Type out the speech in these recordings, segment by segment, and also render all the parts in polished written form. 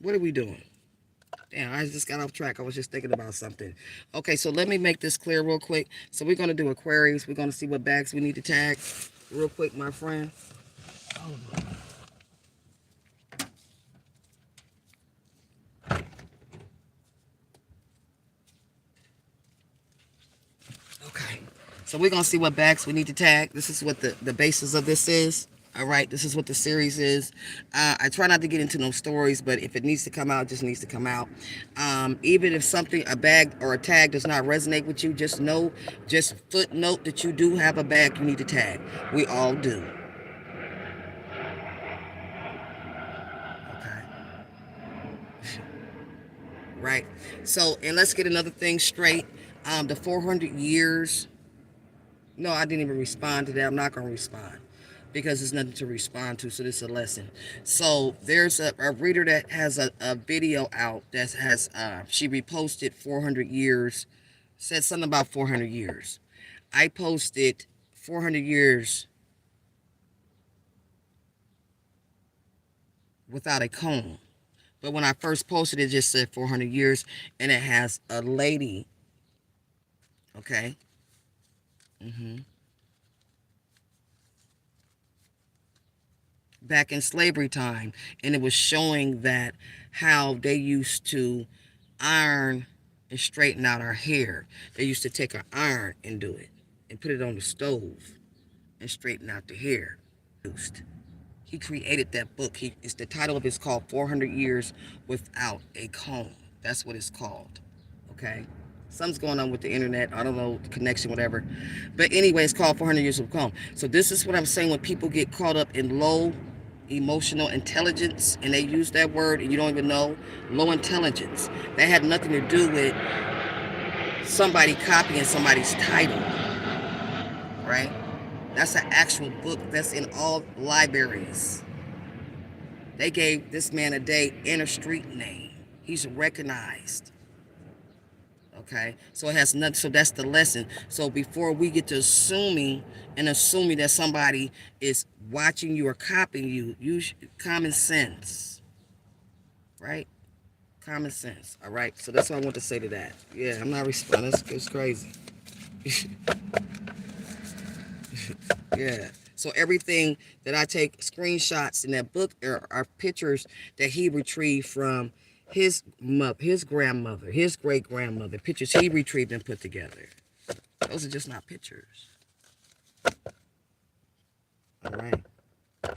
What are we doing? Damn, I just got off track. I was just thinking about something. Okay, so let me make this clear real quick. So we're gonna do Aquarius. We're gonna see what bags we need to tag, real quick, my friend. Okay. So we're gonna see what bags we need to tag. This is what the basis of this is. All right, this is what the series is. I try not to get into no stories, but if it needs to come out, it just needs to come out. Even if something, a bag or a tag does not resonate with you, just know, just footnote that you do have a bag you need to tag. We all do. Okay. Right. So, and let's get another thing straight. The 400 years. No, I didn't even respond to that. I'm not going to respond because there's nothing to respond to. So this is a lesson. So there's a reader that has a video out that has, she reposted 400 years, said something about 400 years. I posted 400 years without a comb. But when I first posted it, just said 400 years, and it has a lady, okay? Back in slavery time, and it was showing that how they used to iron and straighten out our hair. They used to take an iron and do it and put it on the stove and straighten out the hair. He created that book. It's the title of it's called 400 Years Without a Comb. That's what it's called. Okay? Something's going on with the internet. I don't know, the connection, whatever. But anyway, it's called 400 Years of Comb. So this is what I'm saying when people get caught up in low emotional intelligence, and they use that word and you don't even know, low intelligence. That had nothing to do with somebody copying somebody's title, right? That's an actual book that's in all libraries. They gave this man a day and a street name. He's recognized. Okay, so it has nothing. So that's the lesson. So before we get to assuming that somebody is watching you or copying you, use common sense, right? Common sense. All right. So that's what I want to say to that. Yeah, I'm not responding. It's crazy. Yeah. So everything that I take screenshots in that book are pictures that he retrieved from his mother, his grandmother, his great grandmother. Pictures he retrieved and put together. Those are just not pictures. All right.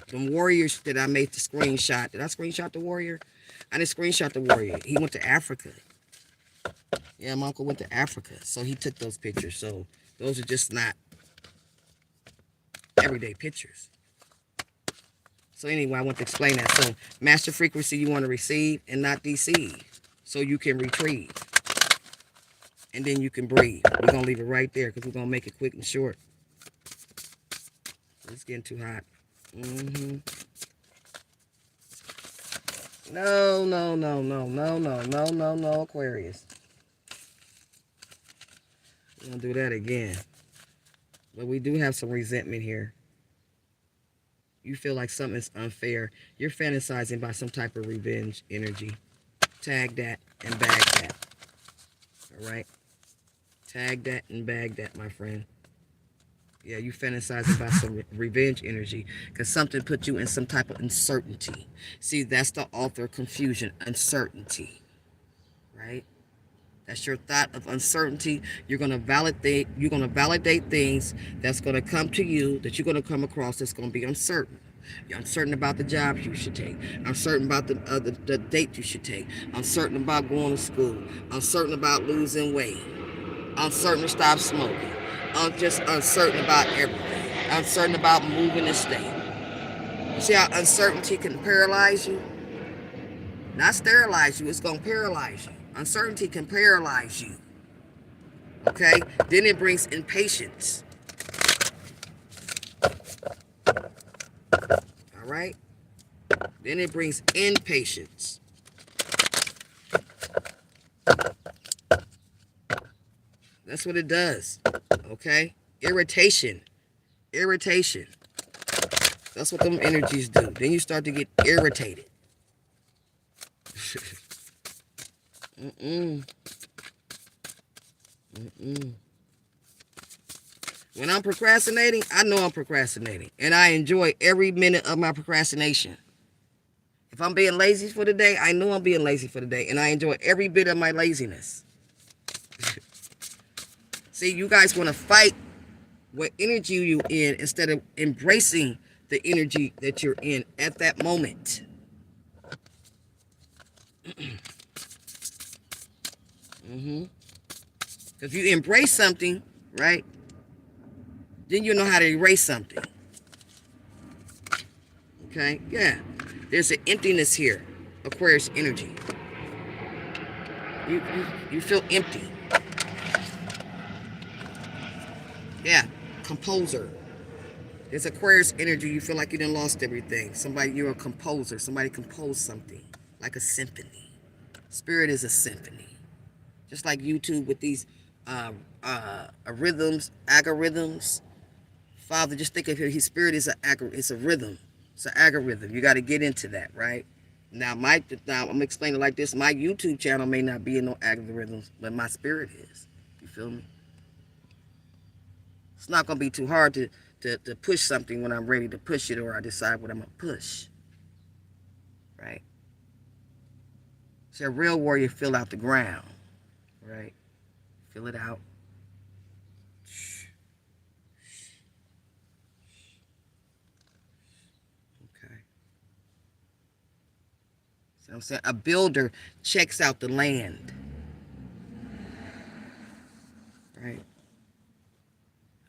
The warriors that I made the screenshot. Did I screenshot the warrior? I didn't screenshot the warrior. He went to Africa. Yeah, my uncle went to Africa, so he took those pictures. So those are just not everyday pictures. So anyway, I want to explain that. So master frequency, you want to receive and not deceive, so you can retrieve, and then you can breathe. We're gonna leave it right there because we're gonna make it quick and short. It's getting too hot. No, no, no, no, no, no, no, no, no, Aquarius. We're gonna do that again. But we do have some resentment here. You feel like something's unfair. You're fantasizing about some type of revenge energy. Tag that and bag that. All right? Tag that and bag that, my friend. Yeah, you fantasize about some revenge energy because something put you in some type of uncertainty. See, that's the author of confusion, uncertainty. Right? That's your thought of uncertainty. You're gonna validate things that's gonna come to you, that you're gonna come across that's gonna be uncertain. You're uncertain about the job you should take. Uncertain about the date you should take. Uncertain about going to school. Uncertain about losing weight. Uncertain to stop smoking. I'm just uncertain about everything. Uncertain about moving the state. You see how uncertainty can paralyze you? Not sterilize you, it's gonna paralyze you. Uncertainty can paralyze you. Okay? Then it brings impatience. All right? Then it brings impatience. That's what it does. Okay? Irritation. Irritation. That's what them energies do. Then you start to get irritated. Mm-mm. Mm-mm. When I'm procrastinating, I know I'm procrastinating. And I enjoy every minute of my procrastination. If I'm being lazy for the day, I know I'm being lazy for the day. And I enjoy every bit of my laziness. See, you guys want to fight what energy you in instead of embracing the energy that you're in at that moment. Mm-hmm. If you embrace something, right, then you know how to erase something. Okay? Yeah. There's an emptiness here. Aquarius energy. You feel empty. Yeah. Composer. There's Aquarius energy. You feel like you done lost everything. You're a composer. Somebody composed something. Like a symphony. Spirit is a symphony. Just like YouTube with these rhythms, algorithms. Father, just think of his spirit is it's a rhythm. It's an algorithm. You got to get into that, right? Now, I'm gonna explain it like this. My YouTube channel may not be in no algorithms, but my spirit is. You feel me? It's not gonna be too hard to push something when I'm ready to push it, or I decide what I'm gonna push. Right? So a real warrior fill out the ground. Right? Fill it out. Okay. So I'm saying a builder checks out the land. Right?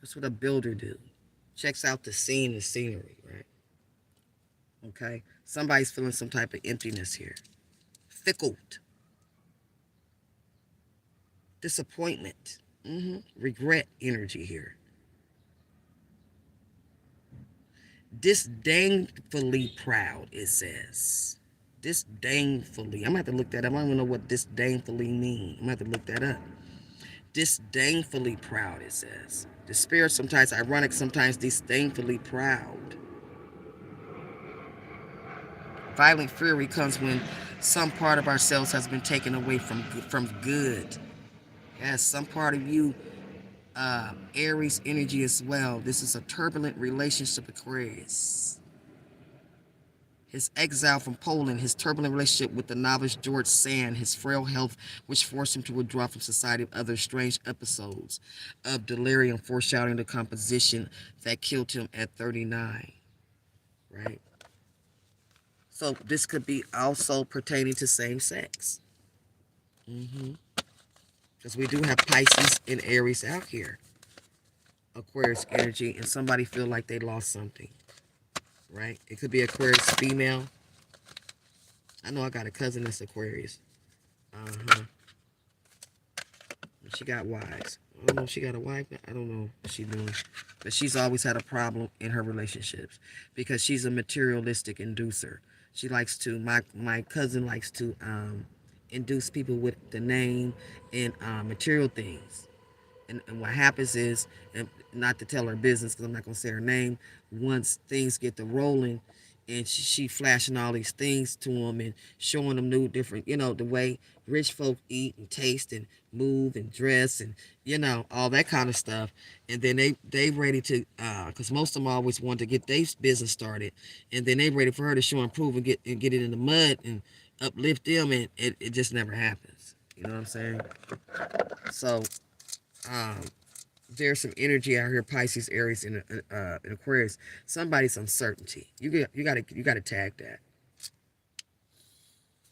That's what a builder do. Checks out the scene, the scenery, right? Okay? Somebody's feeling some type of emptiness here. Fickled. Disappointment. Regret energy here. Disdainfully proud, it says. Disdainfully. I'm going to have to look that up. I don't even know what disdainfully means. I'm going to have to look that up. Disdainfully proud, it says. The spirit sometimes ironic, sometimes disdainfully proud. Violent fury comes when some part of ourselves has been taken away from good. Yes, some part of you, Aries energy as well. This is a turbulent relationship, Aquarius. His exile from Poland, his turbulent relationship with the novice George Sand, his frail health, which forced him to withdraw from society, other strange episodes of delirium foreshadowing the composition that killed him at 39. Right? So this could be also pertaining to same sex. Because we do have Pisces and Aries out here. Aquarius energy, and somebody feel like they lost something. Right? It could be Aquarius female. I know I got a cousin that's Aquarius. Uh-huh. She got wives. I don't know if she got a wife. I don't know what she's doing. But she's always had a problem in her relationships because she's a materialistic inducer. She likes to, my cousin likes to induce people with the name and material things. And what happens is, and not to tell her business because I'm not going to say her name, once things get to rolling and she flashing all these things to them and showing them new different, the way rich folk eat and taste and move and dress and, all that kind of stuff. And then they ready to, because most of them always want to get their business started. And then they ready for her to show and prove and get it in the mud and uplift them, and it just never happens. You know what I'm saying? So, um, there's some energy out here, Pisces, Aries, and Aquarius. Somebody's uncertainty. You gotta tag that.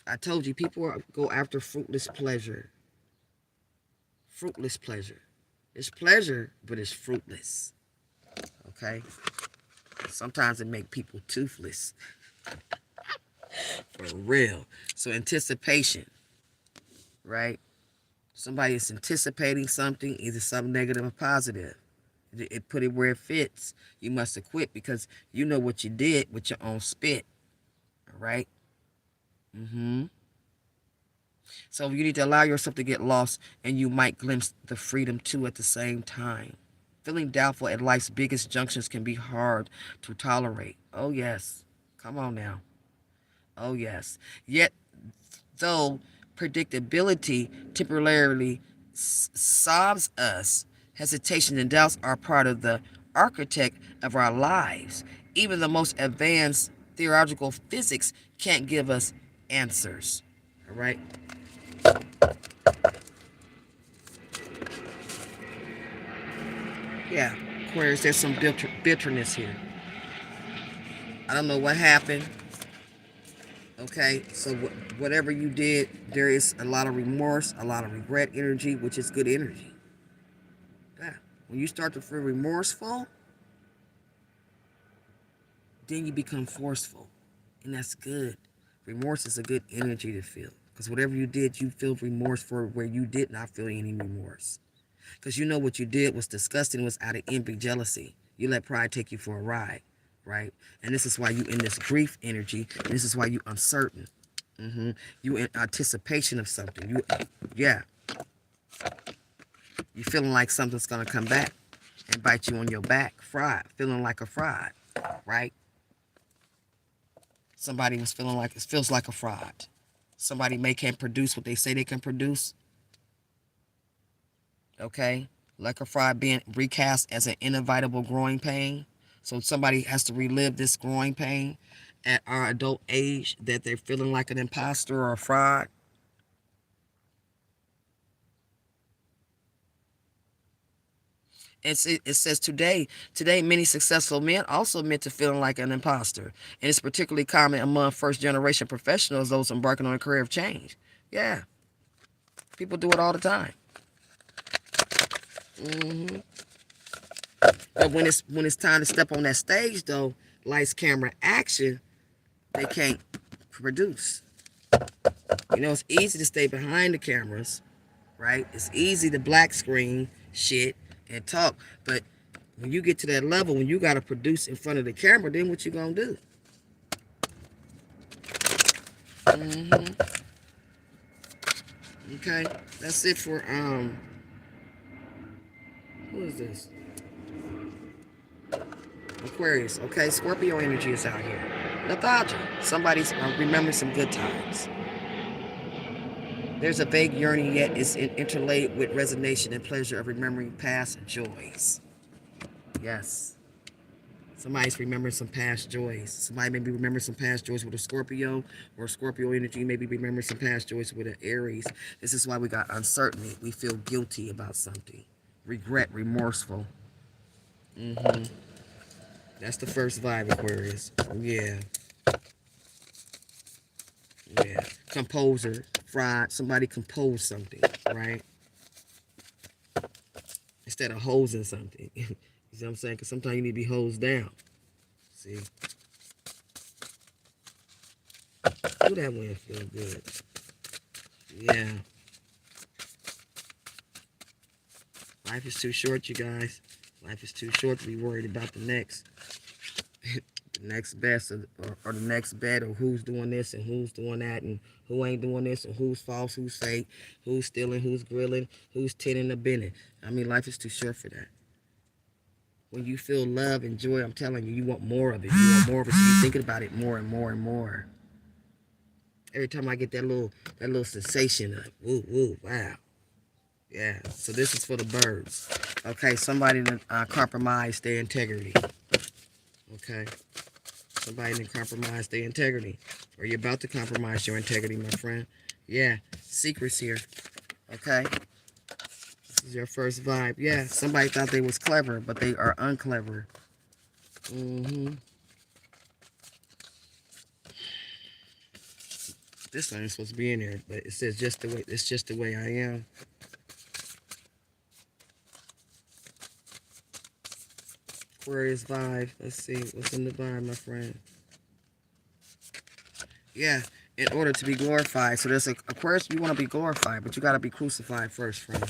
I told you, people go after fruitless pleasure. Fruitless pleasure. It's pleasure, but it's fruitless. Okay. Sometimes it make people toothless. For real. So anticipation, right? Somebody is anticipating something, either something negative or positive. It put it where it fits. You must have quit because you know what you did with your own spit. All right? So you need to allow yourself to get lost, and you might glimpse the freedom too at the same time. Feeling doubtful at life's biggest junctions can be hard to tolerate. Oh, yes. Come on now. Oh, yes. Yet though predictability temporarily sobs us, hesitation and doubts are part of the architect of our lives. Even the most advanced theological physics can't give us answers. All right? Yeah, Aquarius, there's some bitterness here. I don't know what happened. Okay, so whatever you did, there is a lot of remorse, a lot of regret energy, which is good energy. Yeah. When you start to feel remorseful, then you become forceful. And that's good. Remorse is a good energy to feel. Because whatever you did, you feel remorse for where you did not feel any remorse. Because you know what you did was disgusting, was out of envy, jealousy. You let pride take you for a ride, right? And this is why you in this grief energy. And this is why you uncertain. You in anticipation of something. Yeah. You feeling like something's gonna come back and bite you on your back. Fraud. Feeling like a fraud, right? Somebody was feeling like it feels like a fraud. Somebody can't produce what they say they can produce. Okay? Like a fraud being recast as an inevitable growing pain. So somebody has to relive this growing pain at our adult age that they're feeling like an imposter or a fraud. It says today many successful men also admit to feeling like an imposter, and it's particularly common among first generation professionals, those embarking on a career of change. Yeah, people do it all the time. But when it's time to step on that stage, though, lights, camera, action, they can't produce. You know, it's easy to stay behind the cameras, right? It's easy to black screen shit and talk, but when you get to that level, when you got to produce in front of the camera, then what you gonna do? Okay, that's it for who is this? Aquarius. Okay, Scorpio energy is out here. Nostalgia. Somebody's remembering some good times. There's a vague yearning, yet it's interlaid with resignation and pleasure of remembering past joys. Yes. Somebody's remembering some past joys. Somebody maybe remembering some past joys with a Scorpio, or Scorpio energy maybe remembering some past joys with an Aries. This is why we got uncertainty. We feel guilty about something. Regret, remorseful. That's the first vibe, Aquarius. Yeah. Yeah. Composer, fraud. Somebody composed something, right? Instead of hosing something. You see what I'm saying? Because sometimes you need to be hosed down. See? Ooh, that wind feel good. Yeah. Life is too short, you guys. Life is too short to be worried about the next. The next best or the next bet, or who's doing this and who's doing that and who ain't doing this and who's false, who's fake, who's stealing, who's grilling, who's tinning or binning. I mean, life is too short for that. When you feel love and joy, I'm telling you, you want more of it. You want more of it, so you're thinking about it more and more and more. Every time I get that little sensation of woo woo, wow. Yeah, so this is for the birds. Okay, somebody to compromise their integrity. Okay, somebody to compromise their integrity. Or you're about to compromise your integrity, my friend. Yeah, secrets here. Okay, this is your first vibe. Yeah, somebody thought they was clever, but they are unclever. This one is supposed to be in there, but it says just the way. It's just the way I am. Aquarius vibe. Let's see what's in the vibe, my friend. Yeah, in order to be glorified. So there's Aquarius. You want to be glorified, but you got to be crucified first, friend.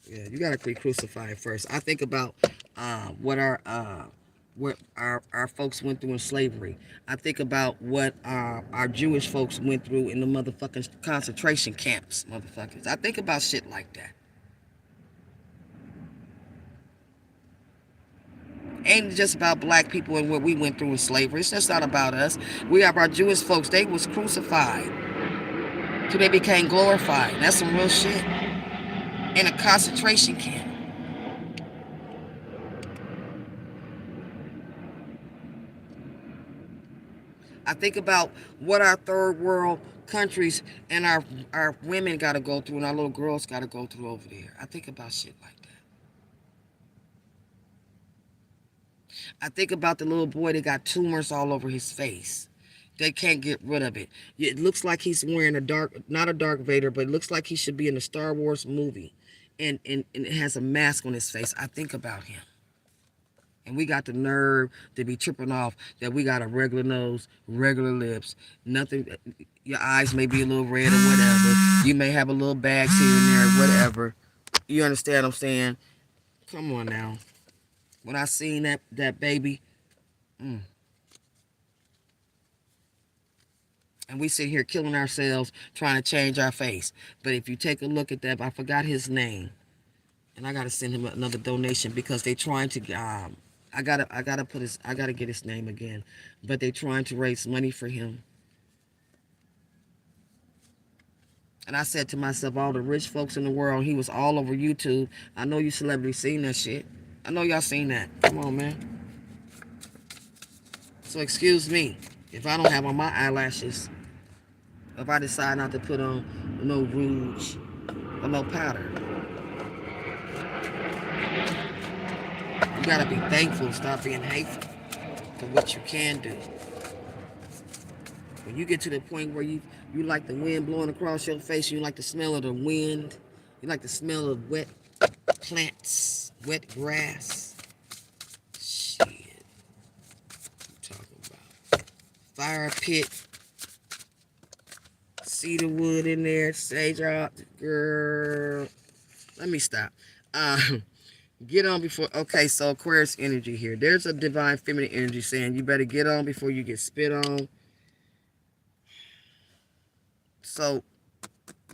Yeah, you got to be crucified first. I think about what our folks went through in slavery. I think about what our Jewish folks went through in the motherfucking concentration camps, motherfuckers. I think about shit like that. Ain't just about black people and what we went through in slavery. It's just not about us. We have our Jewish folks. They was crucified till they became glorified. That's some real shit. In a concentration camp. I think about what our third world countries and our women got to go through and our little girls got to go through over there. I think about shit like that. I think about the little boy that got tumors all over his face. They can't get rid of it. It looks like he's wearing not a Dark Vader, but it looks like he should be in a Star Wars movie. And it has a mask on his face. I think about him. And we got the nerve to be tripping off that we got a regular nose, regular lips, nothing. Your eyes may be a little red or whatever. You may have a little bags here and there, whatever. You understand what I'm saying? Come on now. When I seen that baby, and we sit here killing ourselves trying to change our face. But if you take a look at that, I forgot his name, and I gotta send him another donation because they trying to. I gotta get his name again, but they trying to raise money for him. And I said to myself, all the rich folks in the world, he was all over YouTube. I know you celebrities seen that shit. I know y'all seen that. Come on, man. So excuse me if I don't have on my eyelashes. If I decide not to put on no rouge or no powder. You gotta be thankful. Stop being hateful for what you can do. When you get to the point where you like the wind blowing across your face, you like the smell of the wind, you like the smell of wet plants, wet grass. Shit. What you talking about? Fire pit, cedar wood in there, sage out, girl. Let me stop. Get on before. Okay, so Aquarius energy here. There's a divine feminine energy saying you better get on before you get spit on. So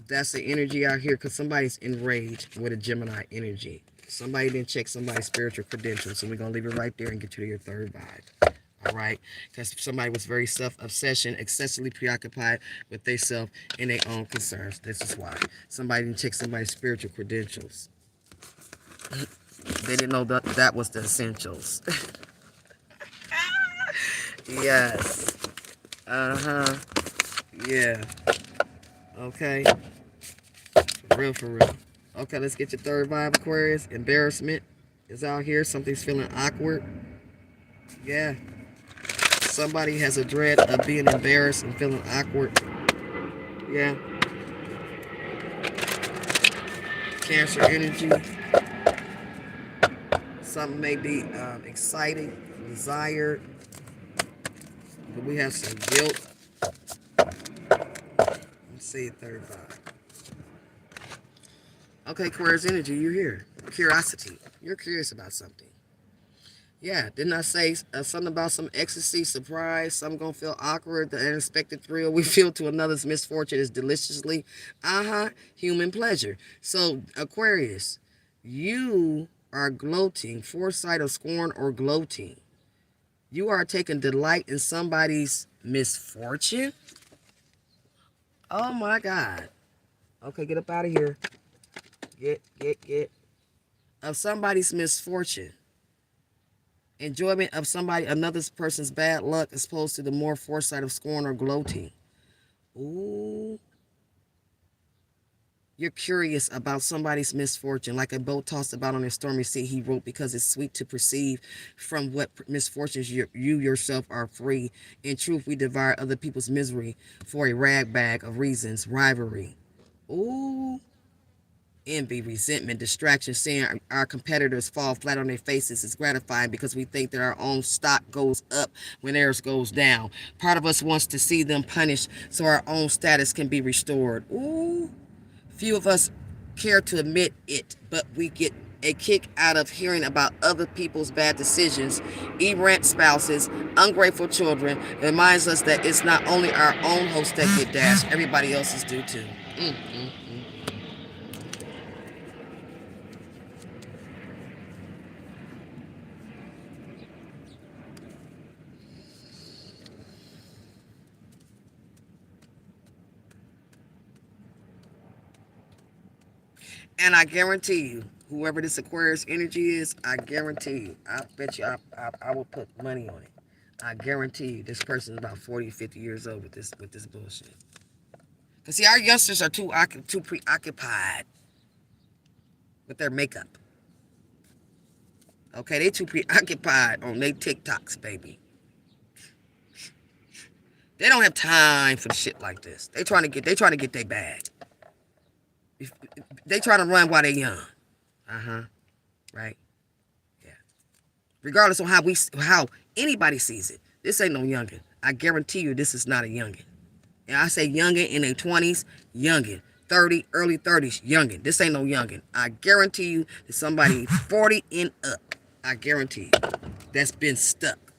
that's the energy out here because somebody's enraged with a Gemini energy. Somebody didn't check somebody's spiritual credentials. So we're going to leave it right there and get you to your third vibe. All right? Because somebody was very self-obsession, excessively preoccupied with themselves and their own concerns. This is why. Somebody didn't check somebody's spiritual credentials. They didn't know that was the essentials. Yes. Uh-huh. Yeah. Okay. For real. Okay, let's get your third vibe, Aquarius. Embarrassment is out here. Something's feeling awkward. Yeah. Somebody has a dread of being embarrassed and feeling awkward. Yeah. Cancer energy. Something may be exciting, desired. But we have some guilt. Let's see, third vibe. Okay, Aquarius energy, you're here. Curiosity. You're curious about something. Yeah, didn't I say something about some ecstasy, surprise, something gonna feel awkward, the unexpected thrill we feel to another's misfortune is deliciously, human pleasure. So, Aquarius, you are gloating, foresight of scorn or gloating. You are taking delight in somebody's misfortune? Oh my God. Okay, get up out of here. Get. Of somebody's misfortune. Enjoyment of another person's bad luck as opposed to the more foresight of scorn or gloating. Ooh. You're curious about somebody's misfortune. Like a boat tossed about on a stormy sea, he wrote, because it's sweet to perceive from what misfortunes you yourself are free. In truth, we devour other people's misery for a rag bag of reasons. Rivalry. Ooh. Envy, resentment, distraction, seeing our competitors fall flat on their faces is gratifying because we think that our own stock goes up when theirs goes down. Part of us wants to see them punished so our own status can be restored. Ooh. Few of us care to admit it, but we get a kick out of hearing about other people's bad decisions. Errant spouses, ungrateful children. It reminds us that it's not only our own hopes that get dashed, everybody else's do too. And I guarantee you, whoever this Aquarius energy is, I guarantee you, I bet you I will put money on it. I guarantee you this person is about 40, 50 years old with this bullshit. Because see, our youngsters are too preoccupied with their makeup. Okay, they too preoccupied on their TikToks, baby. They don't have time for shit like this. They trying to get their bag. They trying to run while they young. Right? Yeah. Regardless of how anybody sees it. This ain't no youngin. I guarantee you this is not a youngin. And I say youngin in their 20s, youngin. 30, early 30s, youngin. This ain't no youngin. I guarantee you that somebody 40 and up. I guarantee you. That's been stuck.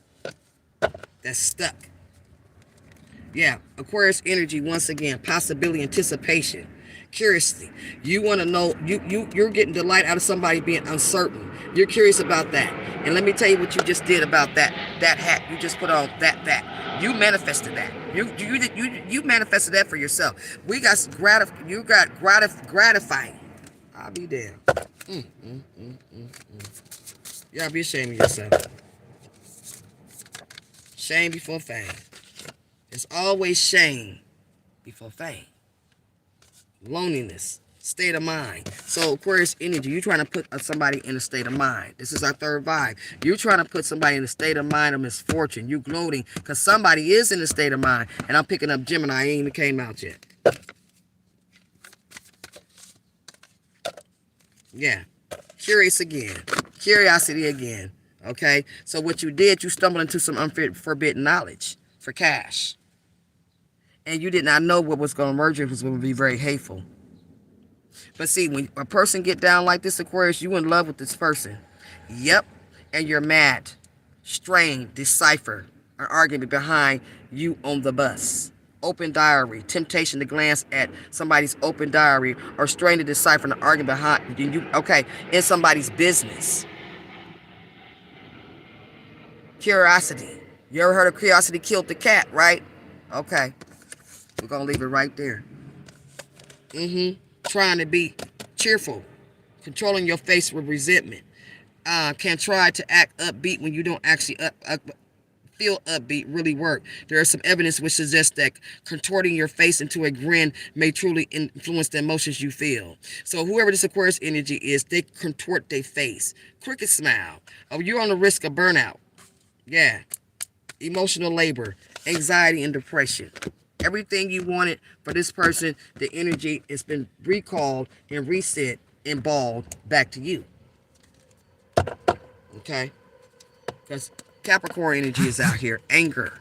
That's stuck. Yeah, Aquarius energy, once again, possibility, anticipation, curiosity. You want to know, you're getting delight out of somebody being uncertain. You're curious about that. And let me tell you what you just did about that hat you just put on, that. You manifested that. You manifested that for yourself. You got gratifying. I'll be damned. Y'all be ashamed of yourself. Shame before fame. It's always shame before fame. Loneliness, state of mind. So Aquarius energy, you're trying to put somebody in a state of mind. This is our third vibe. You're trying to put somebody in a state of mind of misfortune. You gloating because somebody is in a state of mind. And I'm picking up Gemini. I ain't even came out yet. Yeah. Curious again. Curiosity again. Okay? So what you did, you stumbled into some unforbidden knowledge for cash. And you did not know what was going to emerge. It was going to be very hateful. But see, when a person get down like this, Aquarius, you in love with this person. Yep. And you're mad, strained, decipher an argument behind you on the bus. Open diary, temptation to glance at somebody's open diary, or strain to decipher an argument behind you. Okay, in somebody's business. Curiosity. You ever heard of curiosity killed the cat, right? Okay. We're going to leave it right there. Trying to be cheerful. Controlling your face with resentment. Can try to act upbeat when you don't actually feel upbeat really work. There is some evidence which suggests that contorting your face into a grin may truly influence the emotions you feel. So whoever this Aquarius energy is, they contort their face. Cricket smile. Oh, you're on the risk of burnout. Yeah. Emotional labor, anxiety, and depression. Everything you wanted for this person, the energy has been recalled and reset and balled back to you. Okay? Because Capricorn energy is out here. Anger.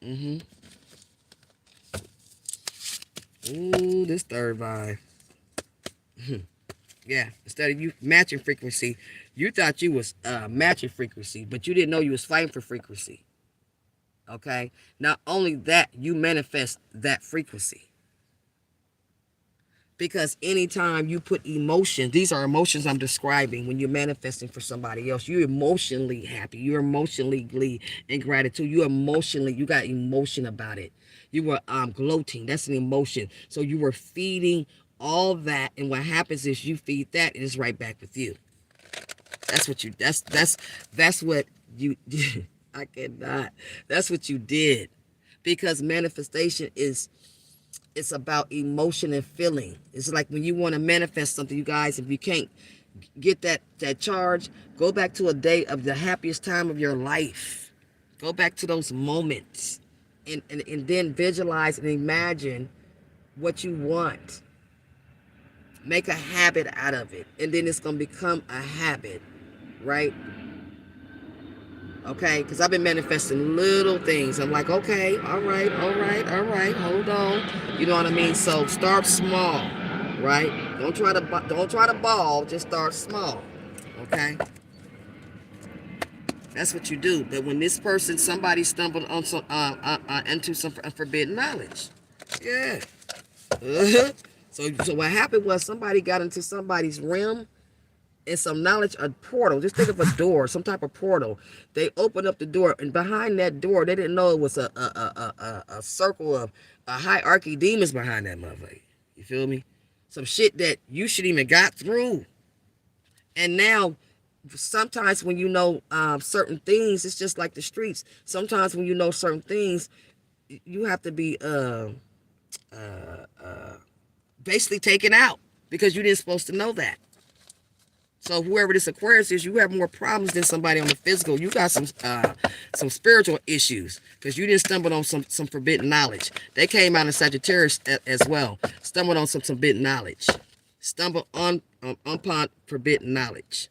Ooh, this third vibe. Yeah, instead of you matching frequency, you thought you was matching frequency, but you didn't know you was fighting for frequency. Okay? Not only that, you manifest that frequency. Because anytime you put emotion, these are emotions I'm describing when you're manifesting for somebody else. You're emotionally happy. You're emotionally glee and gratitude. You got emotion about it. You were gloating. That's an emotion. So you were feeding all that, and what happens is you feed that, and it's right back with you. That's what you did. I cannot. That's what you did. Because manifestation it's about emotion and feeling. It's like when you want to manifest something, you guys, if you can't get that charge, go back to a day of the happiest time of your life. Go back to those moments and then visualize and imagine what you want. Make a habit out of it. And then it's going to become a habit, right? Okay, because I've been manifesting little things. I'm like, okay, all right, hold on. You know what I mean? So start small, right? Don't try to ball. Just start small, okay? That's what you do. But when somebody stumbled on into some forbidden knowledge, yeah. So what happened was somebody got into somebody's realm. And some knowledge, a portal. Just think of a door, some type of portal. They opened up the door, and behind that door, they didn't know it was a circle of a hierarchy demons behind that motherfucker. You feel me? some shit that you should even got through. And now, sometimes when you know certain things, it's just like the streets. Sometimes when you know certain things, you have to be basically taken out because you didn't supposed to know that. So whoever this Aquarius is, you have more problems than somebody on the physical. You got some spiritual issues because you didn't stumble on some forbidden knowledge. They came out in Sagittarius as well. Stumbled on some forbidden knowledge. Stumbled on upon forbidden knowledge.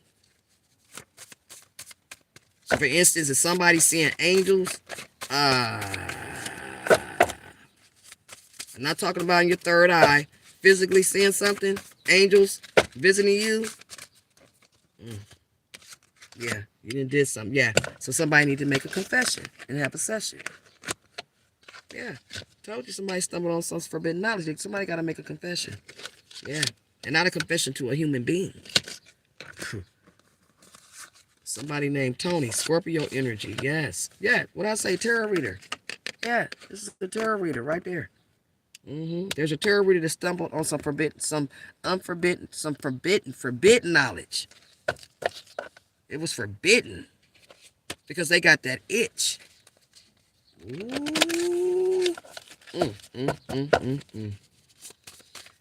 So for instance, if somebody's seeing angels, I'm not talking about in your third eye, physically seeing something, angels visiting you. Yeah, you didn't did something. Yeah, so somebody need to make a confession and have a session. Yeah, told you somebody stumbled on some forbidden knowledge. Somebody got to make a confession. Yeah, and not a confession to a human being. Somebody named Tony, Scorpio energy. Yes, yeah. What I say, tarot reader. Yeah, this is the tarot reader right there. There's a tarot reader that stumbled on some forbidden knowledge. It was forbidden because they got that itch. Ooh.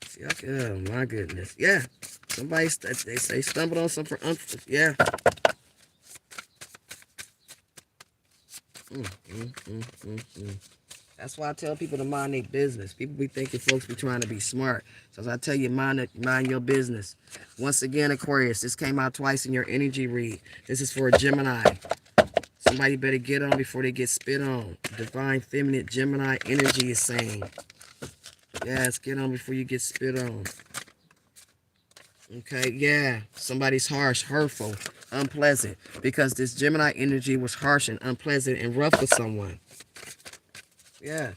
See, oh my goodness. Yeah. Somebody, they say stumbled on some yeah. That's why I tell people to mind their business. People be thinking folks be trying to be smart. So as I tell you, mind your business. Once again, Aquarius, this came out twice in your energy read. This is for a Gemini. Somebody better get on before they get spit on. Divine feminine Gemini energy is saying. Yes, get on before you get spit on. Okay, yeah. Somebody's harsh, hurtful, unpleasant. Because this Gemini energy was harsh and unpleasant and rough with someone. Yeah.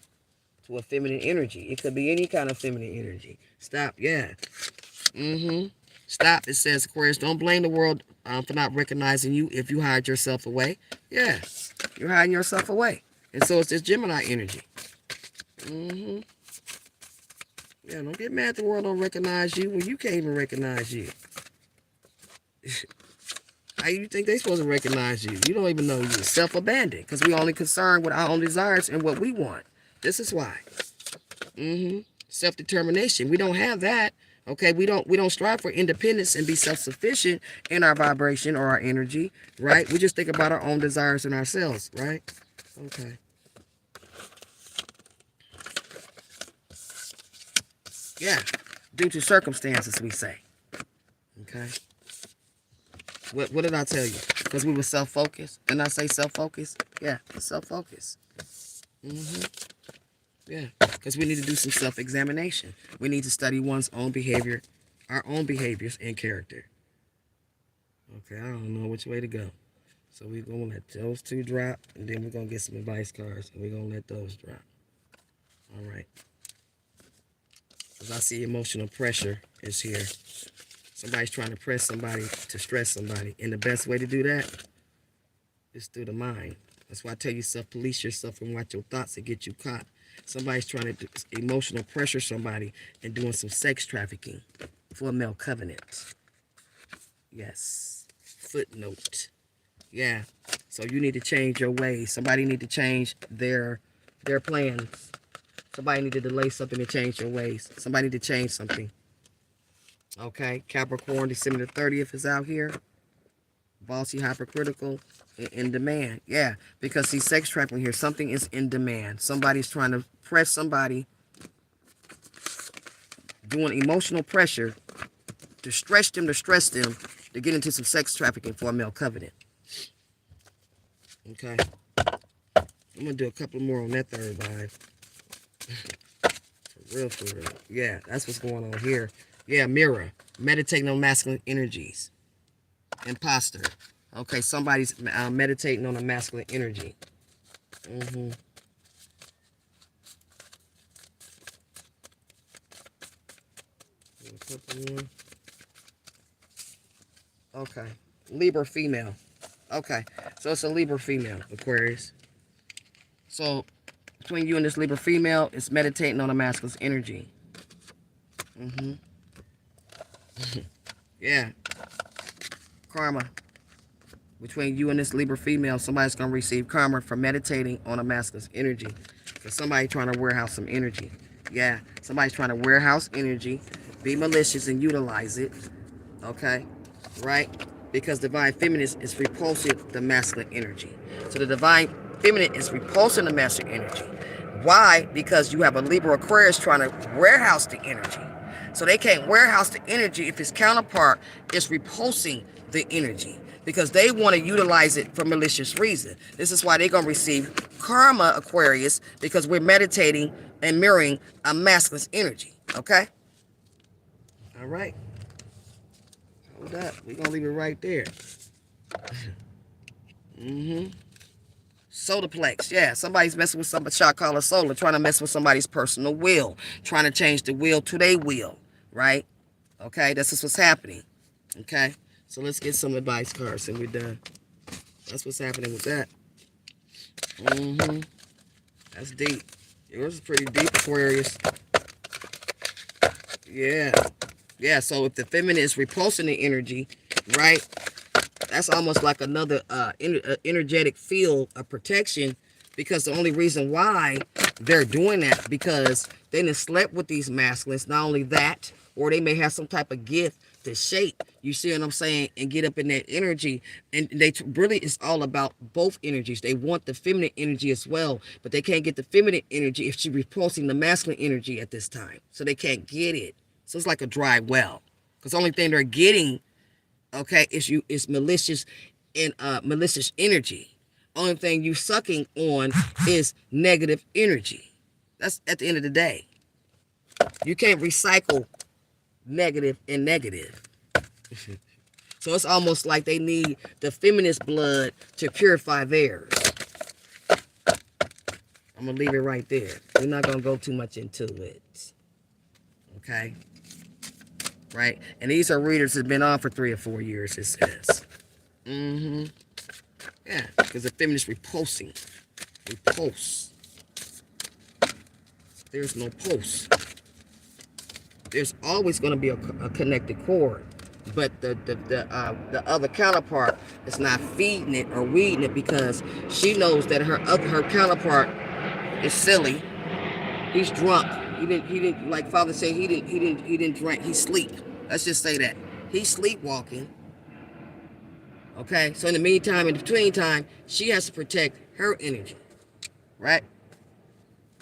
To a feminine energy. It could be any kind of feminine energy. Stop, yeah. Stop, it says, Aquarius, don't blame the world for not recognizing you if you hide yourself away. Yeah, you're hiding yourself away. And so it's this Gemini energy. Yeah, don't get mad the world don't recognize you when you can't even recognize you. How you think they supposed to recognize you? You don't even know you. Self-abandoned, because we only concerned with our own desires and what we want. This is why. Self-determination. We don't have that. Okay, we don't strive for independence and be self-sufficient in our vibration or our energy, right? We just think about our own desires and ourselves, right? Okay. Yeah, due to circumstances, we say. Okay. What did I tell you? Because we were self-focused. Didn't I say self-focused? Yeah, self-focused. Yeah, because we need to do some self-examination. We need to study one's own behavior, our own behaviors and character. Okay, I don't know which way to go. So we're going to let those two drop, and then we're going to get some advice cards, and we're going to let those drop. All right. Because I see emotional pressure is here. Somebody's trying to press somebody to stress somebody. And the best way to do that is through the mind. That's why I tell you self-police yourself and watch your thoughts and get you caught. Somebody's trying to do emotional pressure somebody and doing some sex trafficking for a male covenant. Yes. Footnote. Yeah. So you need to change your ways. Somebody need to change their plans. Somebody need to delay something to change their ways. Somebody need to change something. Okay. Capricorn, December the 30th is out here. Bossy, hypercritical, in demand. Yeah, because see, sex trafficking here, something is in demand. Somebody's trying to press somebody, doing emotional pressure to stress them to get into some sex trafficking for a male covenant. Okay. I'm going to do a couple more on that third vibe. For real. Yeah, that's what's going on here. Yeah, mirror. Meditating on masculine energies. Imposter. Okay, somebody's meditating on a masculine energy. Okay, Libra female. Okay, so it's a Libra female, Aquarius. So between you and this Libra female, it's meditating on a masculine energy. Yeah. Karma. Between you and this Libra female, somebody's going to receive karma for meditating on a masculine's energy. For somebody trying to warehouse some energy. Yeah. Somebody's trying to warehouse energy, be malicious and utilize it. Okay? Right? Because divine feminine is repulsing the masculine energy. So the divine feminine is repulsing the masculine energy. Why? Because you have a Libra Aquarius trying to warehouse the energy. So they can't warehouse the energy if his counterpart is repulsing the energy. Because they want to utilize it for malicious reason. This is why they're going to receive karma, Aquarius, because we're meditating and mirroring a masculine energy. Okay? All right. Hold up. We're going to leave it right there. Solarplex. Yeah, somebody's messing with somebody, shot caller solar, trying to mess with somebody's personal will, trying to change the will to their will, right? Okay, this is what's happening. Okay, so let's get some advice cards and we're done. That's what's happening with that. That's deep. Yours is pretty deep, Aquarius. Yeah. Yeah, so if the feminine is repulsing the energy, right? That's almost like another energetic field of protection, because the only reason why they're doing that because they done slept with these masculines. Not only that, or they may have some type of gift to shape, you see what I'm saying, and get up in that energy. And they really, it's all about both energies. They want the feminine energy as well, but they can't get the feminine energy if she's repulsing the masculine energy at this time. So they can't get it. So it's like a dry well, because the only thing they're getting, okay, is malicious and malicious energy. Only thing you sucking on is negative energy. That's at the end of the day. You can't recycle negative and negative. So it's almost like they need the feminist blood to purify theirs. I'm going to leave it right there. We're not going to go too much into it. Okay? Right? And these are readers that have been on for 3 or 4 years, it says. Yeah, because the feminist repulsing. Repulse. There's no pulse. There's always going to be a connected cord. But the other counterpart is not feeding it or weeding it, because she knows that her counterpart is silly. He's drunk. He didn't like Father said, he didn't drink. He sleep. Let's just say that. He's sleepwalking. Okay? So in the meantime, in between time, she has to protect her energy. Right?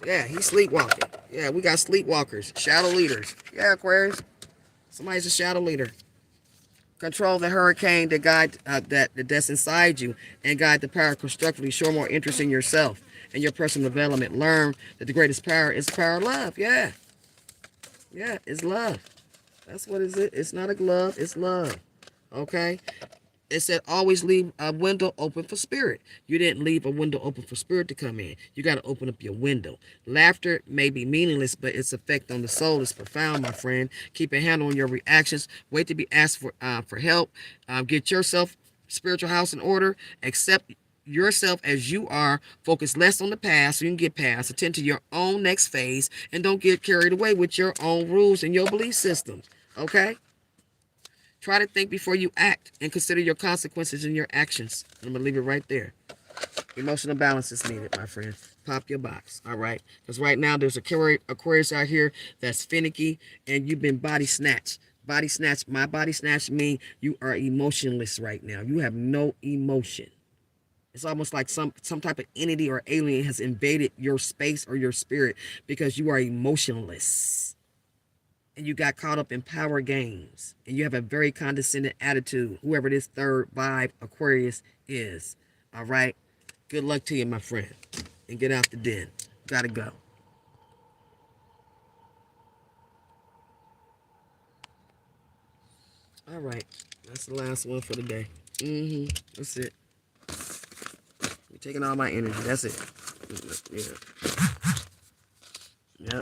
Yeah, he's sleepwalking. Yeah, we got sleepwalkers, shadow leaders. Yeah, Aquarius. Somebody's a shadow leader. Control the hurricane that guide that's inside you, and guide the power constructively. Show more interest in yourself and your personal development. Learn that the greatest power is the power of love. Yeah. Yeah, it's love. That's what is it. It's not a glove, it's love. Okay? It said always leave a window open for spirit. You didn't leave a window open for spirit to come in. You got to open up your window. Laughter may be meaningless, but its effect on the soul is profound, my friend. Keep a handle on your reactions. Wait to be asked for help. Get yourself spiritual house in order. Accept yourself as you are. Focus less on the past so you can get past. Attend to your own next phase, and don't get carried away with your own rules and your belief systems. Okay? Try to think before you act and consider your consequences in your actions. I'm going to leave it right there. Emotional balance is needed, my friend. Pop your box, all right? Because right now there's a Aquarius out here that's finicky, and you've been body snatched. Body snatch. My body snatch mean you are emotionless right now. You have no emotion. It's almost like some type of entity or alien has invaded your space or your spirit, because you are emotionless. And you got caught up in power games. And you have a very condescending attitude, whoever this third vibe Aquarius is. All right? Good luck to you, my friend. And get out the den. Gotta go. All right. That's the last one for the day. That's it. You're taking all my energy. That's it. Yeah. Yep.